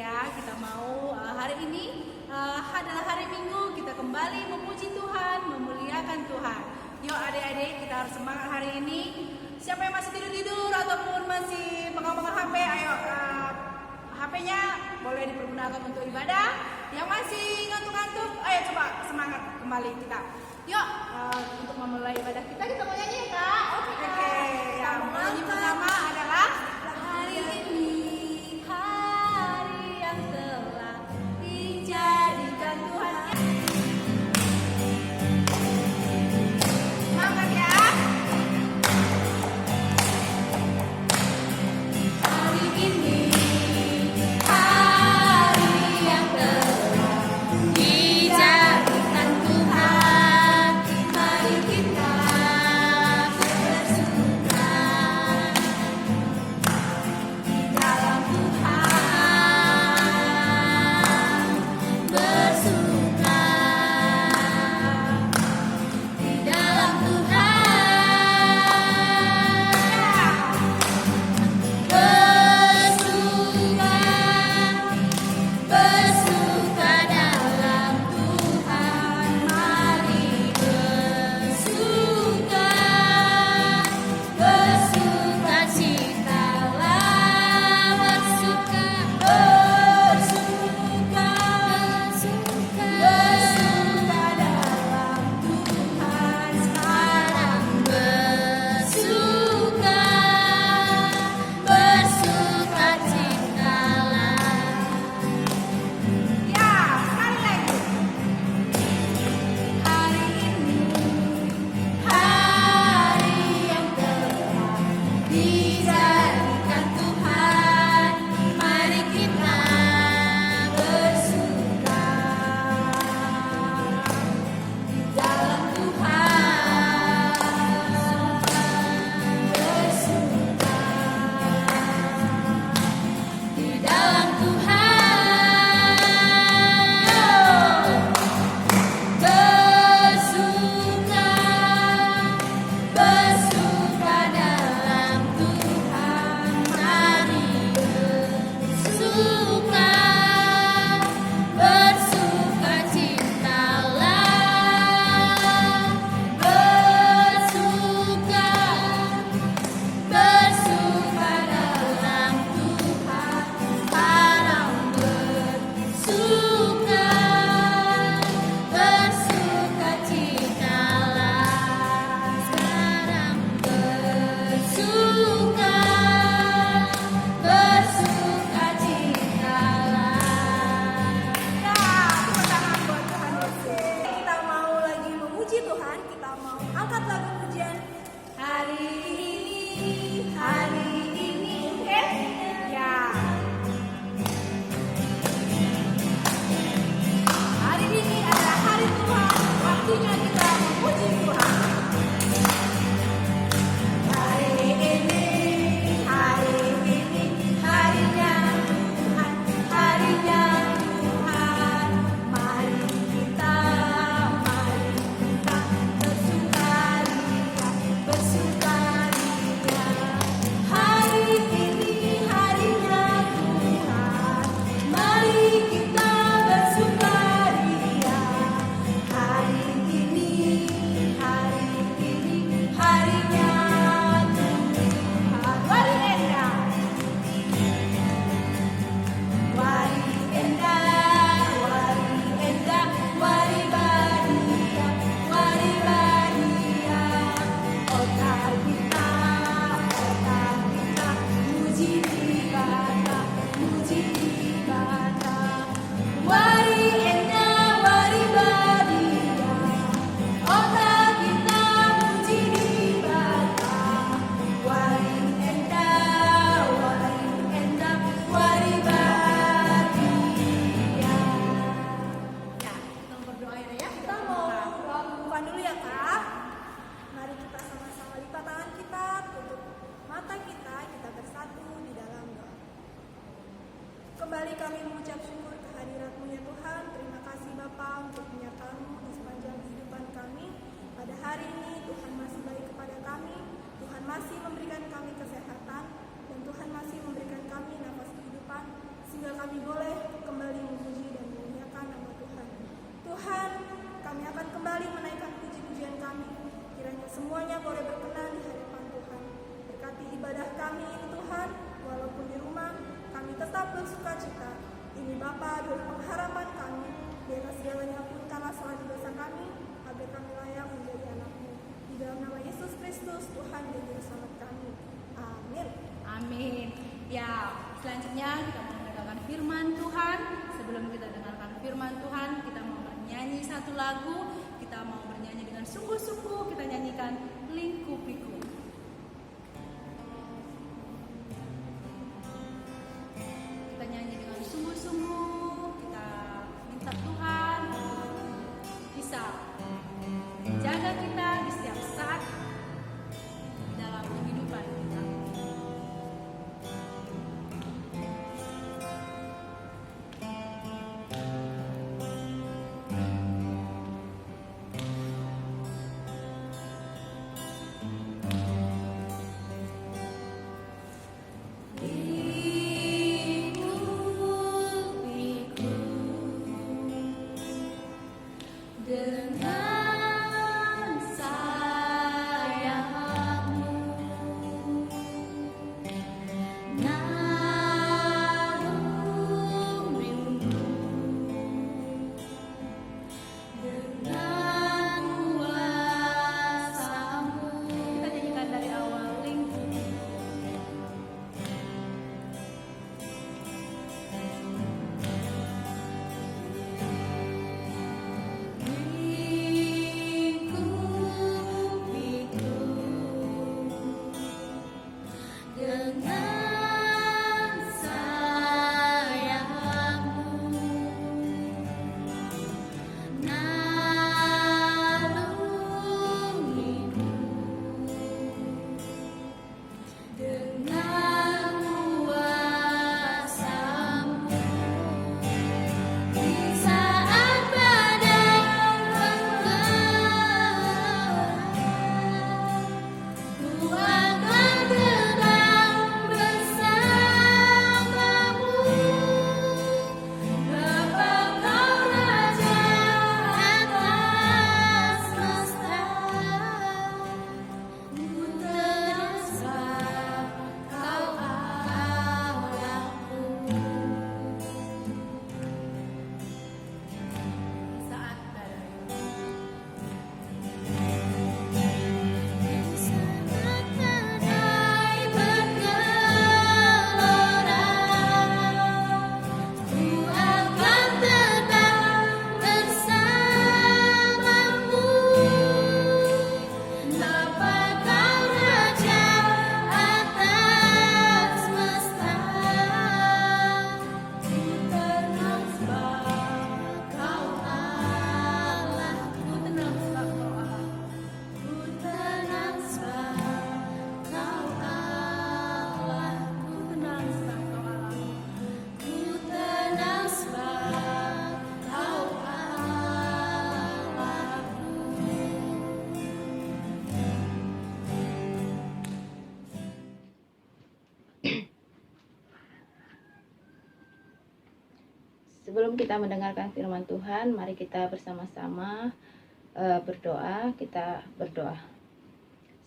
ya. Kita mau hari ini adalah hari Minggu, kita kembali memuji Tuhan, memuliakan Tuhan. Yuk adik-adik, kita harus semangat hari ini. Siapa yang masih tidur-tidur ataupun masih pegang-pegang HP, ayo HP-nya boleh dipergunakan untuk ibadah. Yang masih ngantuk-ngantuk, ayo coba semangat kembali kita. Yuk untuk memulai ibadah kita mau nyanyi ya Kak? Oke. Yang nyanyi pertama adalah hari ini, hari yang telah dijadikan Tuhan. Semangat ya. Hari ini, hari yang telah dijadikan Tuhan. Mari kita bersuka di dalam Tuhan, bersuka di dalam bersuka dalam Tuhan. Mari bersuka citalah, bersuka dalam Tuhan. Sekarang bersuka citalah. Ya, sekali lagi. Hari ini, hari yang telah dijadikan Tuhan. Mari kita bersuka di dalam Tuhan, bersuka di dalam Tuhan. Bersuka dalam Tuhan. Mari bersuka citalah, bersuka dalam Tuhan. Sekarang bersuka citalah. Sekarang bersuka citalah. Ya, tepuk tangan buat Tuhan Yesus. Kita mau lagi memuji Tuhan, kita mau angkat lagu pujian. Hari ini, oke? Ya. Hari ini adalah hari Tuhan, waktunya kita memuji Tuhan. Hari ini, harinya Tuhan, harinya Tuhan. Mari kita bersukaria. Hari ini harinya Tuhan. Mari kita bersukaria. Hari ini harinya Tuhan. Wari endah, wari bahagia, otak kita, muji ibadah. Wari endah, wari bahagia, otak kita muji ibadah. Wari endah, wari bahagia. Ya, kita berdoa ya. Kita mau doa pembukaan dulu ya Kak. Mari kita sama-sama lipat tangan kita, tutup mata kita bersatu di dalam doa. Kembali kami mengucap syukur kehadirat-Mu ya Tuhan. Terima kasih Bapa untuk penyertaan-Mu di sepanjang kehidupan kami. Pada hari ini Tuhan masih baik kepada kami. Tuhan masih memberikan kami kesehatan dan Tuhan masih memberikan kami nafas kehidupan sehingga kami boleh satu lagu, kita mau bernyanyi dengan sungguh-sungguh, kita nyanyikan Lingkupiku. Kita nyanyi dengan sungguh-sungguh, kita minta Tuhan bisa jaga kita di setiap saat dalam kehidupan kita. Dengan sayangmu naruh rindu, dengan kuasamu. Kita nyanyikan dari awal Lingkupiku. Dengan sayangmu naruh rindu, dengan kuasamu. Di saat badai menggelar, ku akan tetap bersamamu. Bapa kau Raja atas semesta, ku tenang sebab kau Allahku. Saat badai bergelora, ku akan tetap bersamamu. Bapa kau Raja atas semesta, ku tenang sebab kau Allahku. Ku tenang sebab kau Allahku. Ku tenang sebab kau Allahku. Ku tenang sebab kau Allahku. Ku tenang sebab kau Sebelum kita mendengarkan firman Tuhan, mari kita bersama-sama berdoa. Kita berdoa.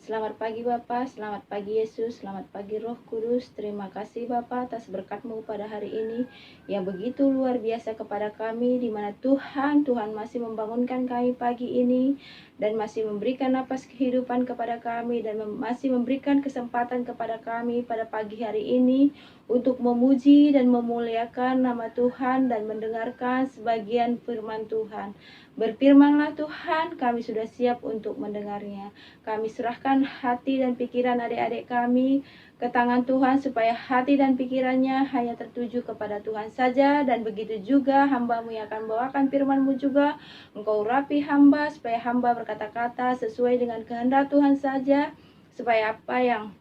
Selamat pagi Bapa, selamat pagi Yesus, selamat pagi Roh Kudus. Terima kasih Bapa atas berkat-Mu pada hari ini yang begitu luar biasa kepada kami, di mana Tuhan masih membangunkan kami pagi ini dan masih memberikan napas kehidupan kepada kami dan masih memberikan kesempatan kepada kami pada pagi hari ini untuk memuji dan memuliakan nama Tuhan dan mendengarkan sebagian firman Tuhan. Berfirmanlah Tuhan, kami sudah siap untuk mendengarnya. Kami serahkan hati dan pikiran adik-adik kami ke tangan Tuhan, supaya hati dan pikirannya hanya tertuju kepada Tuhan saja. Dan begitu juga hamba-Mu yang akan bawakan firman-Mu juga, Engkau urapi hamba, supaya hamba berkata-kata sesuai dengan kehendak Tuhan saja, supaya apa yang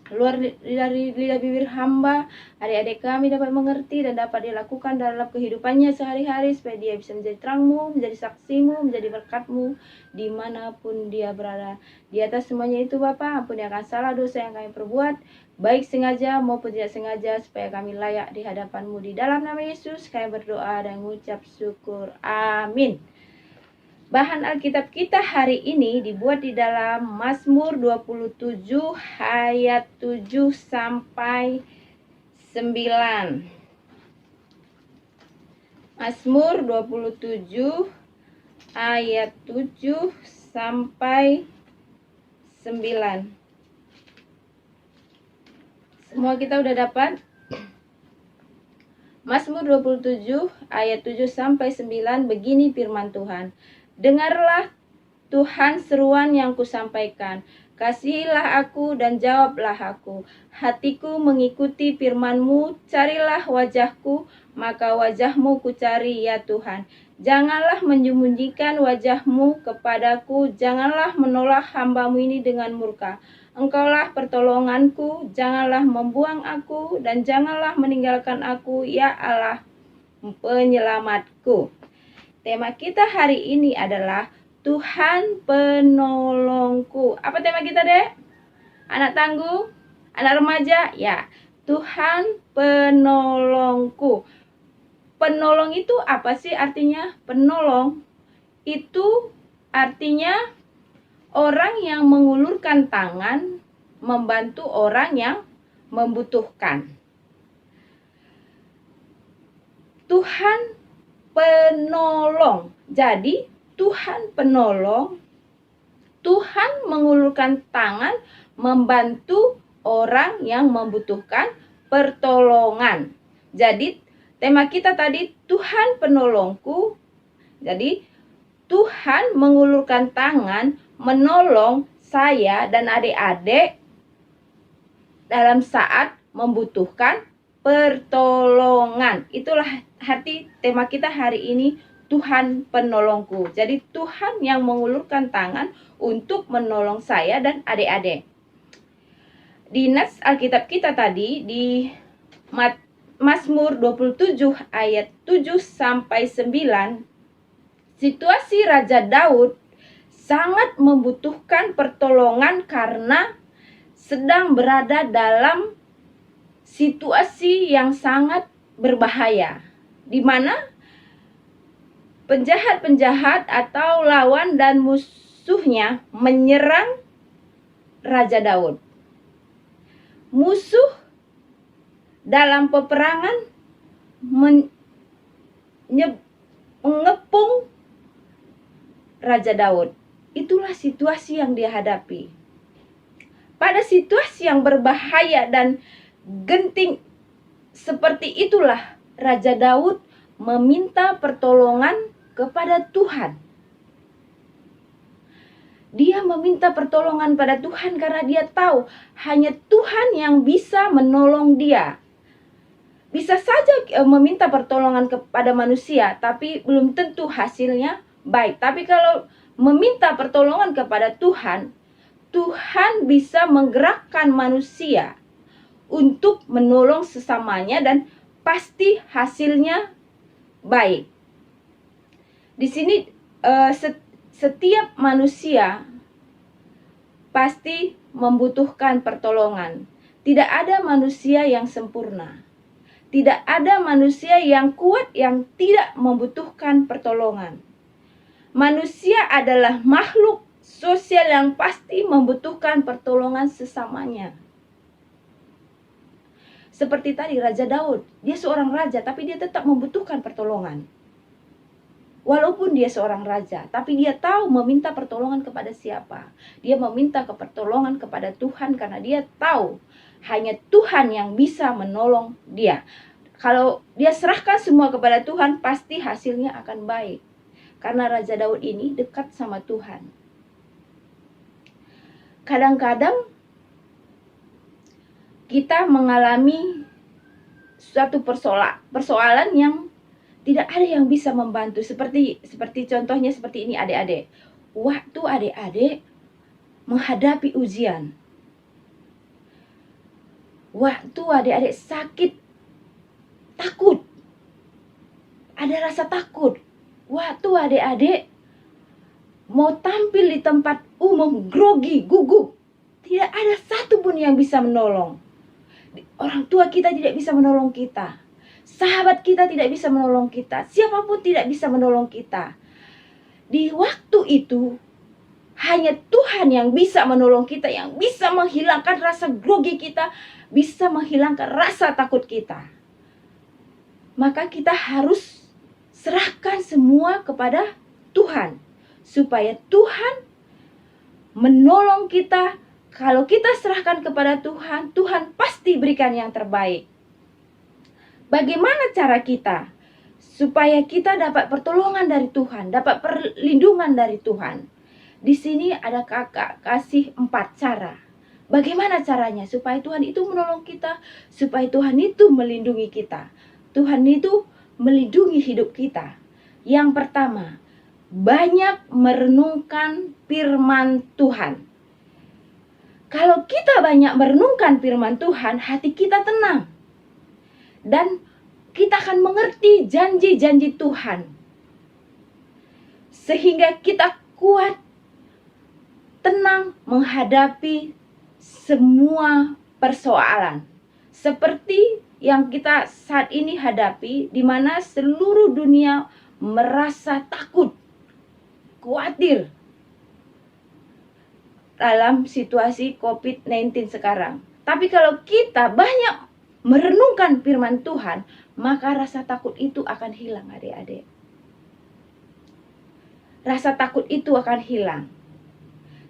keluar dari lidah bibir hamba, adik-adik kami dapat mengerti dan dapat dilakukan dalam kehidupannya sehari-hari, supaya dia bisa menjadi terang-Mu, menjadi saksi-Mu, menjadi berkat-Mu dimanapun dia berada. Di atas semuanya itu Bapa, ampuni akan salah dosa yang kami perbuat, baik sengaja maupun tidak sengaja, supaya kami layak di hadapan-Mu. Di dalam nama Yesus kami berdoa dan mengucap syukur. Amin. Bahan Alkitab kita hari ini dibuat di dalam Mazmur 27 ayat 7 sampai 9. Mazmur 27 ayat 7 sampai 9. Semua kita udah dapat? Mazmur 27 ayat 7 sampai 9 begini firman Tuhan. Dengarlah Tuhan seruan yang kusampaikan. Kasihilah aku dan jawablah aku. Hatiku mengikuti firman-Mu, carilah wajahku, maka wajah-Mu kucari ya Tuhan. Janganlah menyembunyikan wajah-Mu kepadaku, janganlah menolak hamba-Mu ini dengan murka. Engkaulah pertolonganku, janganlah membuang aku, dan janganlah meninggalkan aku, ya Allah penyelamatku. Tema kita hari ini adalah Tuhan penolongku. Apa tema kita, Dek? Anak tangguh? Anak remaja? Ya, Tuhan penolongku. Penolong itu apa sih artinya? Penolong itu artinya orang yang mengulurkan tangan membantu orang yang membutuhkan. Tuhan penolong. Jadi Tuhan penolong, Tuhan mengulurkan tangan membantu orang yang membutuhkan pertolongan. Jadi tema kita tadi Tuhan penolongku. Jadi Tuhan mengulurkan tangan menolong saya dan adik-adik dalam saat membutuhkan pertolongan. Itulah arti tema kita hari ini, Tuhan penolongku. Jadi Tuhan yang mengulurkan tangan untuk menolong saya dan adik-adik. Di nats Alkitab kita tadi di Mazmur 27 ayat 7 sampai 9, situasi Raja Daud sangat membutuhkan pertolongan karena sedang berada dalam situasi yang sangat berbahaya, di mana penjahat-penjahat atau lawan dan musuhnya menyerang Raja Daud. Musuh dalam peperangan mengepung Raja Daud. Itulah situasi yang dia hadapi. Pada situasi yang berbahaya dan genting seperti itulah Raja Daud meminta pertolongan kepada Tuhan. Dia meminta pertolongan pada Tuhan karena dia tahu hanya Tuhan yang bisa menolong dia. Bisa saja meminta pertolongan kepada manusia, tapi belum tentu hasilnya baik. Tapi kalau meminta pertolongan kepada Tuhan, Tuhan bisa menggerakkan manusia untuk menolong sesamanya dan pasti hasilnya baik. Di sini setiap manusia pasti membutuhkan pertolongan. Tidak ada manusia yang sempurna. Tidak ada manusia yang kuat yang tidak membutuhkan pertolongan. Manusia adalah makhluk sosial yang pasti membutuhkan pertolongan sesamanya. Seperti tadi Raja Daud, dia seorang raja tapi dia tetap membutuhkan pertolongan. Walaupun dia seorang raja, tapi dia tahu meminta pertolongan kepada siapa. Dia meminta pertolongan kepada Tuhan karena dia tahu hanya Tuhan yang bisa menolong dia. Kalau dia serahkan semua kepada Tuhan, pasti hasilnya akan baik. Karena Raja Daud ini dekat sama Tuhan. Kadang-kadang kita mengalami suatu persoalan yang tidak ada yang bisa membantu. Seperti contohnya seperti ini adik-adik. Waktu adik-adik menghadapi ujian. Waktu adik-adik sakit, takut. Ada rasa takut. Waktu adik-adik mau tampil di tempat umum, grogi, gugup. Tidak ada satupun yang bisa menolong. Orang tua kita tidak bisa menolong kita. Sahabat kita tidak bisa menolong kita. Siapapun tidak bisa menolong kita. Di waktu itu, hanya Tuhan yang bisa menolong kita, yang bisa menghilangkan rasa grogi kita, bisa menghilangkan rasa takut kita. Maka kita harus serahkan semua kepada Tuhan. Supaya Tuhan menolong kita. Kalau kita serahkan kepada Tuhan, Tuhan pasti berikan yang terbaik. bagaimana cara kita supaya kita dapat pertolongan dari Tuhan, dapat perlindungan dari Tuhan? Di sini ada kakak kasih 4 cara. Bagaimana caranya supaya Tuhan itu menolong kita, supaya Tuhan itu melindungi kita, Tuhan itu melindungi hidup kita. Yang pertama, banyak merenungkan firman Tuhan. Kalau kita banyak merenungkan firman Tuhan, hati kita tenang. Dan kita akan mengerti janji-janji Tuhan. Sehingga kita kuat, tenang menghadapi semua persoalan. Seperti yang kita saat ini hadapi, di mana seluruh dunia merasa takut, khawatir dalam situasi COVID-19 sekarang. Tapi kalau kita banyak merenungkan firman Tuhan, maka rasa takut itu akan hilang, adik-adik. Rasa takut itu akan hilang.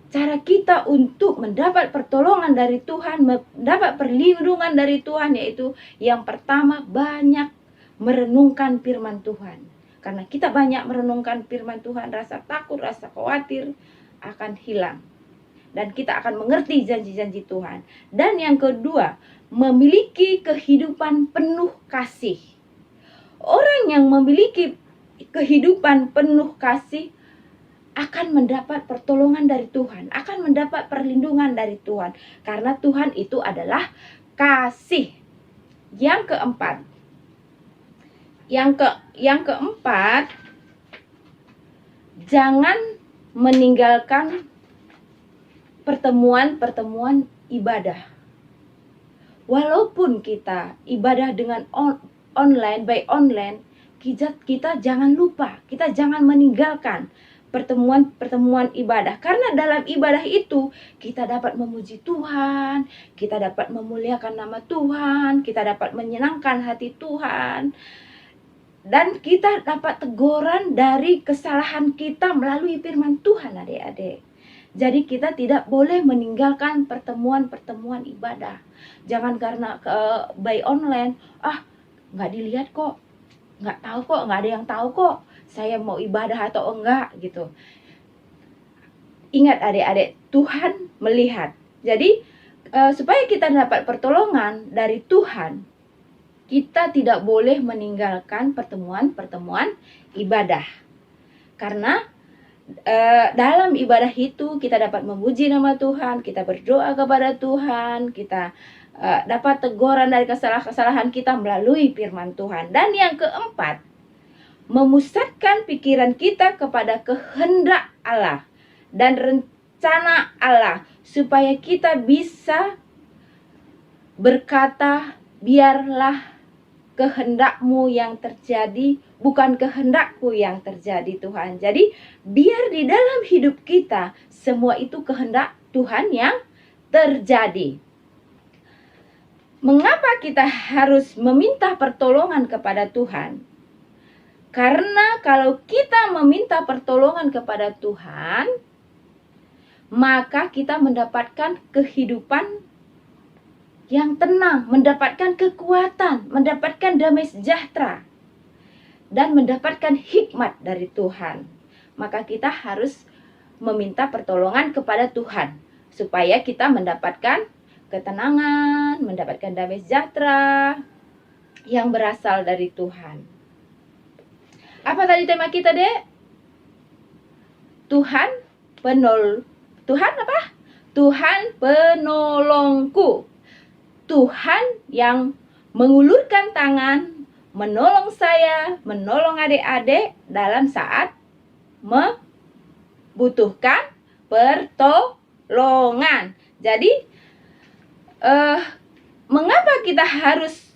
Cara kita untuk mendapat pertolongan dari Tuhan, mendapat perlindungan dari Tuhan, yaitu yang pertama, banyak merenungkan firman Tuhan. Karena kita banyak merenungkan firman Tuhan, rasa takut, rasa khawatir akan hilang. Dan kita akan mengerti janji-janji Tuhan. Dan yang kedua, memiliki kehidupan penuh kasih. Orang yang memiliki kehidupan penuh kasih akan mendapat pertolongan dari Tuhan, akan mendapat perlindungan dari Tuhan, karena Tuhan itu adalah kasih. Yang keempat, jangan meninggalkan pertemuan ibadah. Walaupun kita ibadah dengan online, by online, kita jangan lupa, kita jangan meninggalkan pertemuan ibadah. Karena dalam ibadah itu kita dapat memuji Tuhan, kita dapat memuliakan nama Tuhan, kita dapat menyenangkan hati Tuhan, dan kita dapat teguran dari kesalahan kita melalui firman Tuhan, adik-adik. Jadi kita tidak boleh meninggalkan pertemuan ibadah. Jangan karena by online, nggak dilihat kok, nggak tahu kok, nggak ada yang tahu kok saya mau ibadah atau enggak gitu. Ingat adik-adik, Tuhan melihat. Jadi supaya kita dapat pertolongan dari Tuhan, kita tidak boleh meninggalkan pertemuan ibadah. Karena dalam ibadah itu kita dapat memuji nama Tuhan, kita berdoa kepada Tuhan, kita dapat teguran dari kesalahan kita melalui firman Tuhan. Dan yang keempat, memusatkan pikiran kita kepada kehendak Allah dan rencana Allah, supaya kita bisa berkata, biarlah kehendak-Mu yang terjadi, bukan kehendak-Ku yang terjadi, Tuhan. Jadi biar di dalam hidup kita semua itu kehendak Tuhan yang terjadi. Mengapa kita harus meminta pertolongan kepada Tuhan? Karena kalau kita meminta pertolongan kepada Tuhan, maka kita mendapatkan kehidupan yang tenang, mendapatkan kekuatan, mendapatkan damai sejahtera, dan mendapatkan hikmat dari Tuhan. Maka kita harus meminta pertolongan kepada Tuhan, supaya kita mendapatkan ketenangan, mendapatkan damai sejahtera yang berasal dari Tuhan. Apa tadi tema kita, Dek? Tuhan apa? Tuhan penolongku. Tuhan yang mengulurkan tangan, menolong saya, menolong adik-adik dalam saat membutuhkan pertolongan. Jadi, mengapa kita harus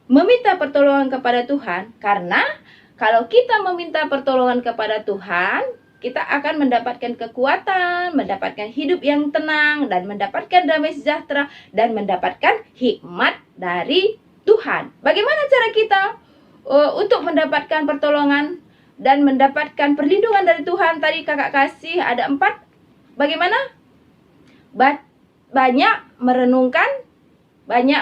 meminta pertolongan kepada Tuhan? Karena kalau kita meminta pertolongan kepada Tuhan, kita akan mendapatkan kekuatan, mendapatkan hidup yang tenang, dan mendapatkan damai sejahtera, dan mendapatkan hikmat dari Tuhan. Bagaimana cara kita untuk mendapatkan pertolongan dan mendapatkan perlindungan dari Tuhan? Tadi kakak kasih ada 4. Bagaimana? Banyak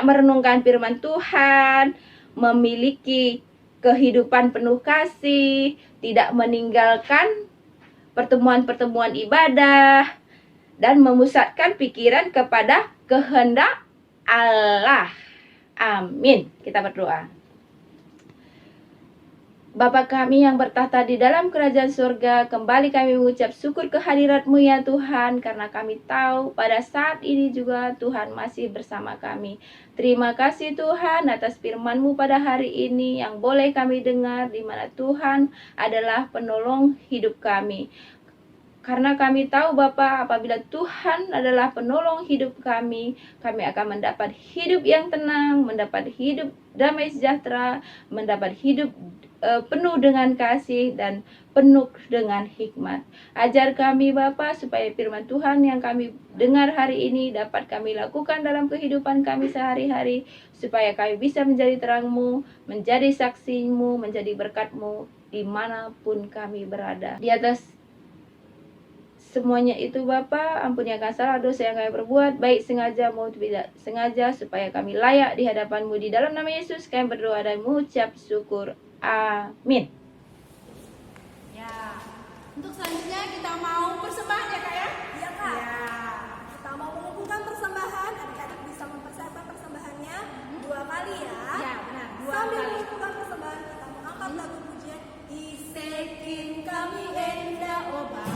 merenungkan firman Tuhan, memiliki kehidupan penuh kasih, tidak meninggalkan pertemuan-pertemuan ibadah, dan memusatkan pikiran kepada kehendak Allah. Amin. Kita berdoa. Bapa kami yang bertahta di dalam kerajaan surga, kembali kami mengucap syukur kehadirat-Mu ya Tuhan, karena kami tahu pada saat ini juga Tuhan masih bersama kami. Terima kasih Tuhan atas firman-Mu pada hari ini yang boleh kami dengar, di mana Tuhan adalah penolong hidup kami. Karena kami tahu Bapa, apabila Tuhan adalah penolong hidup kami akan mendapat hidup yang tenang, mendapat hidup damai sejahtera, mendapat hidup penuh dengan kasih dan penuh dengan hikmat. Ajar kami Bapa, supaya firman Tuhan yang kami dengar hari ini dapat kami lakukan dalam kehidupan kami sehari-hari, supaya kami bisa menjadi terang-Mu, menjadi saksi-Mu, menjadi berkat-Mu dimanapun kami berada. Di atas semuanya itu Bapa, ampunikan salah dosa yang kami perbuat, baik sengaja maupun tidak sengaja, supaya kami layak di hadapan-Mu. Di dalam nama Yesus kami berdoa dan mengucap syukur. Amin. Ya, untuk selanjutnya kita mau persembahan ya Kak ya? Iya Kak. Ya. Kita mau mengumpulkan persembahan, adik-adik bisa mempersiapkan persembahannya 2 kali ya. Ya, benar. 2 Sambil kali. mengumpulkan persembahan, kita mengangkat lagu pujian Isekin kami enda oh Bapa.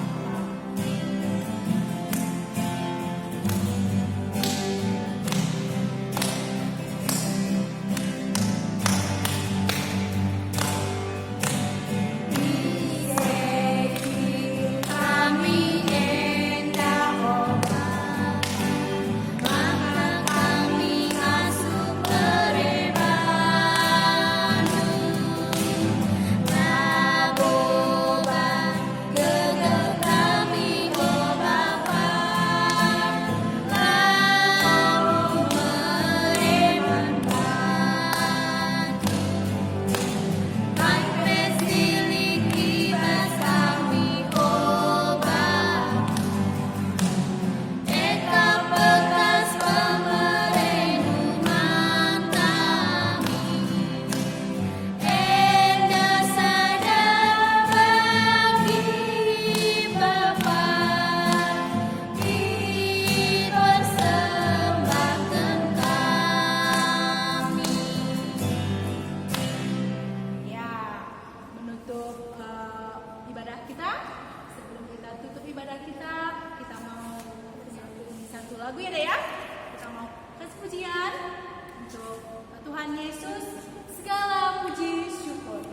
Lagu ya deh ya. Kita mau kasih pujian untuk Tuhan Yesus, segala puji syukur.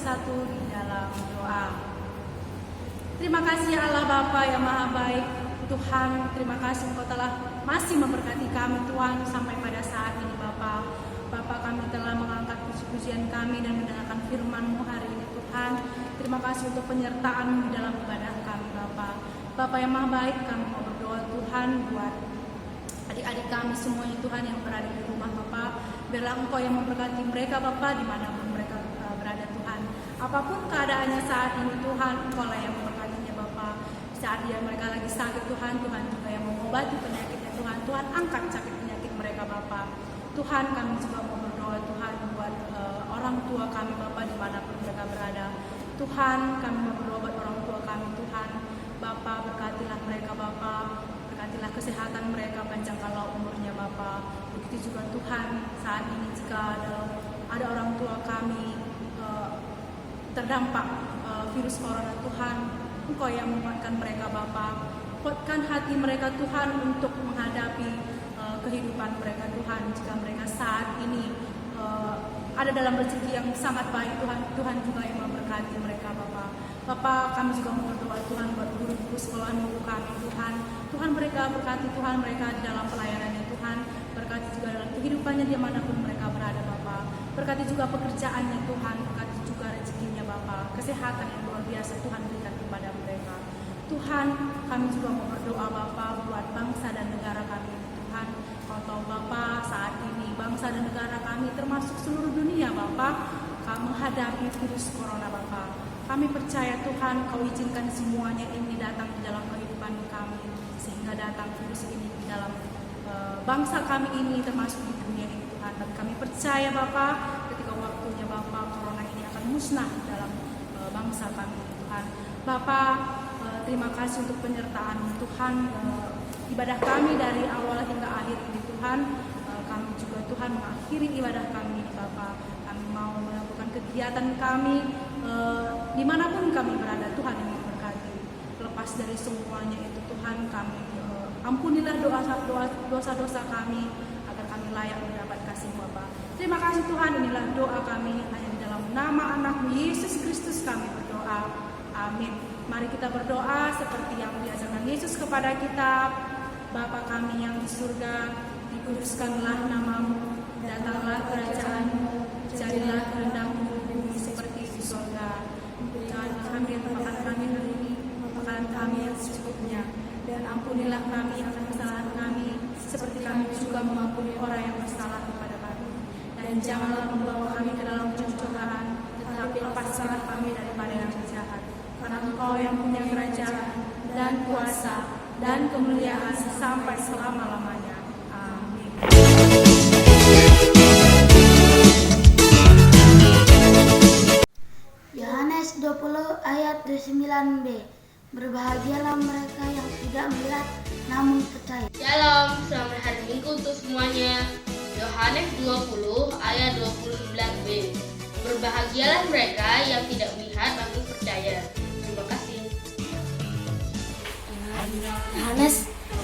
bersatu di dalam doa. Terima kasih Allah Bapa yang Maha Baik. Tuhan, terima kasih Engkau telah masih memberkati kami Tuhan sampai pada saat ini Bapa. Bapa, kami telah mengangkat puji-pujian kami dan mendengarkan firman-Mu hari ini Tuhan. Terima kasih untuk penyertaan-Mu di dalam ibadah kami Bapa. Bapa yang Maha Baik, kami mau berdoa Tuhan buat adik-adik kami semuanya Tuhan yang berada di rumah Bapa. Biarlah Engkau yang memberkati mereka Bapa dimanapun mereka berada Tuhan. Apapun keadaannya saat ini Tuhan, Engkau lah yang memberkatinya Bapa. Saat mereka lagi sakit Tuhan, Tuhan juga yang mengobati penyakitnya Tuhan. Tuhan angkat sakit penyakit mereka Bapa. Tuhan, kami juga mau berdoa Tuhan buat orang tua kami Bapa dimanapun mereka berada. Tuhan, kami mau berdoa buat orang tua kami Tuhan. Bapa, berkatilah mereka Bapa. Berkatilah kesehatan mereka, panjangkanlah umurnya Bapa. Begitu juga Tuhan, saat ini jika ada orang tua kami terdampak virus corona Tuhan, Engkau yang menguatkan mereka Bapa. Kuatkan hati mereka Tuhan untuk menghadapi kehidupan mereka Tuhan. Jika mereka saat ini ada dalam rezeki yang sangat baik Tuhan, Tuhan juga yang memberkati mereka Bapa. Bapa, kami juga mau berdoa Tuhan buat guru-guru sekolahan guru kami Tuhan. Tuhan mereka berkati Tuhan mereka di dalam pelayanannya Tuhan. Berkati juga dalam kehidupannya dimanapun mereka berada Bapa. Berkati juga pekerjaannya Tuhan. Berkati juga rezekinya Bapa. Kesehatan yang luar biasa Tuhan berikan kepada mereka. Tuhan, kami juga mau berdoa Bapa buat bangsa dan negara kami Tuhan. Kau tahu Bapa, saat ini bangsa dan negara kami termasuk seluruh dunia Bapa menghadapi virus corona Bapa. Kami percaya Tuhan, Kau izinkan semuanya ini datang di dalam kehidupan kami, sehingga datang virus ini di dalam bangsa kami ini, termasuk di dunia ini Tuhan. Dan kami percaya Bapa, ketika waktunya Bapa, corona ini akan musnah di dalam bangsa kami Tuhan. Bapa, terima kasih untuk penyertaan Tuhan, ibadah kami dari awal hingga akhir ini Tuhan. Kami juga Tuhan mengakhiri ibadah kami ini Bapa. Kami mau melakukan kegiatan kami dimanapun kami berada Tuhan yang memberkati. Lepas dari semuanya itu Tuhan, kami ampunilah dosa-dosa kami agar kami layak mendapat kasih Bapa. Terima kasih Tuhan, inilah doa kami hanya di dalam nama anak-Mu Yesus Kristus kami berdoa. Amin. Mari kita berdoa seperti yang diajarkan Yesus kepada kita. Bapa kami yang di surga, dikuduskanlah nama-Mu, datanglah kerajaan-Mu, jadilah kehendak-Mu di bumi seperti di surga. Berikanlah kami makan kami hari ini, makanan kami yang secukupnya, dan ampunilah kami akan kesalahan kami, seperti kami juga mengampuni orang yang bersalah kepada kami. Dan janganlah membawa kami ke dalam pencobaan, tetapi lepaskanlah kami daripada yang jahat. Karena Engkau yang punya kerajaan dan kuasa dan kemuliaan sampai selama-lamanya. Amin. Yohanes 20 ayat 29b. Berbahagialah mereka yang tidak melihat namun percaya. Shalom, selamat hari Minggu untuk semuanya. Yohanes 20 ayat 29b. Berbahagialah mereka yang tidak melihat namun percaya. Terima kasih.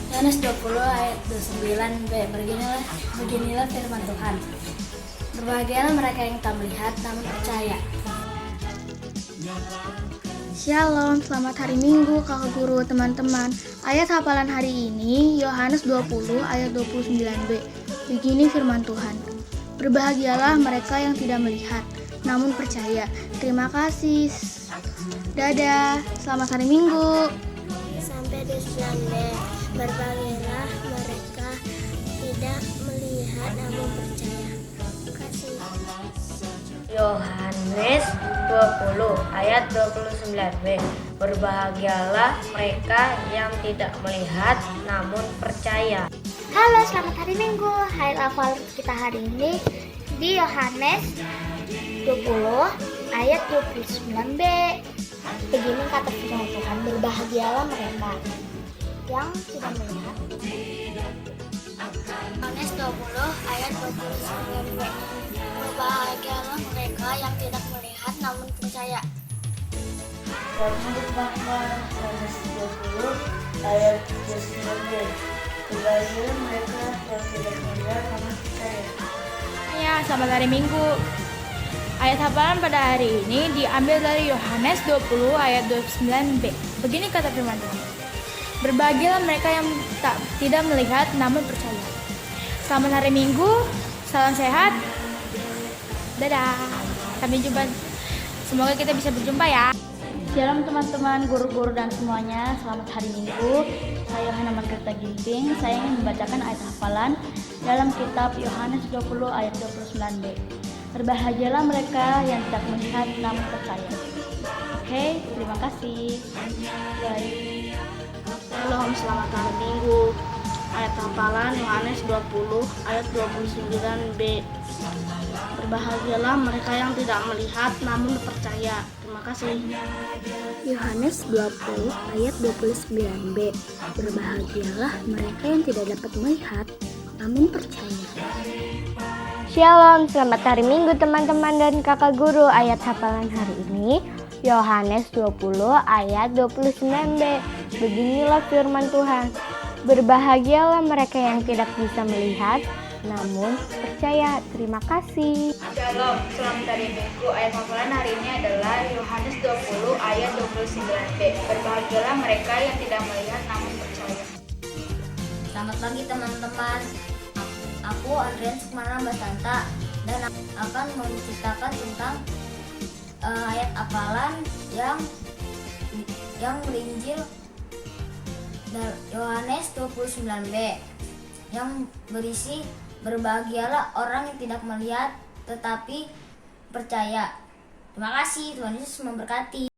Yohanes 20 ayat 29b. Beginilah firman Tuhan. Berbahagialah mereka yang tak melihat namun percaya. Shalom, selamat hari Minggu kakak guru, teman-teman. Ayat hafalan hari ini Yohanes 20 ayat 29b. Begini firman Tuhan. Berbahagialah mereka yang tidak melihat namun percaya. Terima kasih. Dadah, selamat hari Minggu. Sampai 29b. Berbahagialah mereka tidak melihat namun percaya. Terima kasih. Yohanes 20 ayat 29b. Berbahagialah mereka yang tidak melihat namun percaya. Halo, selamat hari Minggu. Ayat hafal kita hari ini di Yohanes 20 ayat 29b. Begini kata firman Tuhan, berbahagialah mereka yang tidak melihat. Yohanes 20 ayat 29b. Berbahagialah mereka yang tidak melihat namun percaya. Yohanes 20 ayat 29b. Berbahagialah mereka yang tidak melihat namun percaya. Ya, selamat hari Minggu. Ayat hafalan pada hari ini diambil dari Yohanes 20 ayat 29b. Begini kata firman Tuhan. Berbahagialah mereka yang tidak melihat namun percaya. Selamat hari Minggu, salam sehat. Dadah. Sampai jumpa. Semoga kita bisa berjumpa ya. Shalom teman-teman, guru-guru dan semuanya. Selamat hari Minggu. Saya Yohana Margareta Ginting. Saya ingin membacakan ayat hafalan dalam kitab Yohanes 20 ayat 29b. Berbahagialah mereka yang tidak melihat namun percaya. Oke, terima kasih. Bye. Shalom, selamat hari Minggu. Ayat hafalan Yohanes 20 ayat 29b. Berbahagialah mereka yang tidak melihat namun percaya. Terima kasih. Yohanes 20 ayat 29b. Berbahagialah mereka yang tidak dapat melihat namun percaya. Shalom, selamat hari Minggu teman-teman dan kakak guru. Ayat hafalan hari ini Yohanes 20 ayat 29b. Beginilah firman Tuhan. Berbahagialah mereka yang tidak bisa melihat namun percaya. Terima kasih. Shalom, selamat hari Minggu. Ayat hafalan hari ini adalah Yohanes 20 ayat 29b. Berbahagialah mereka yang tidak melihat namun percaya. Selamat pagi teman-teman. Aku Andrian Sukmana Basanta dan akan menceritakan tentang ayat hafalan yang berinjil Yohanes 29b yang berisi berbahagialah orang yang tidak melihat tetapi percaya. Terima kasih, Tuhan Yesus memberkati.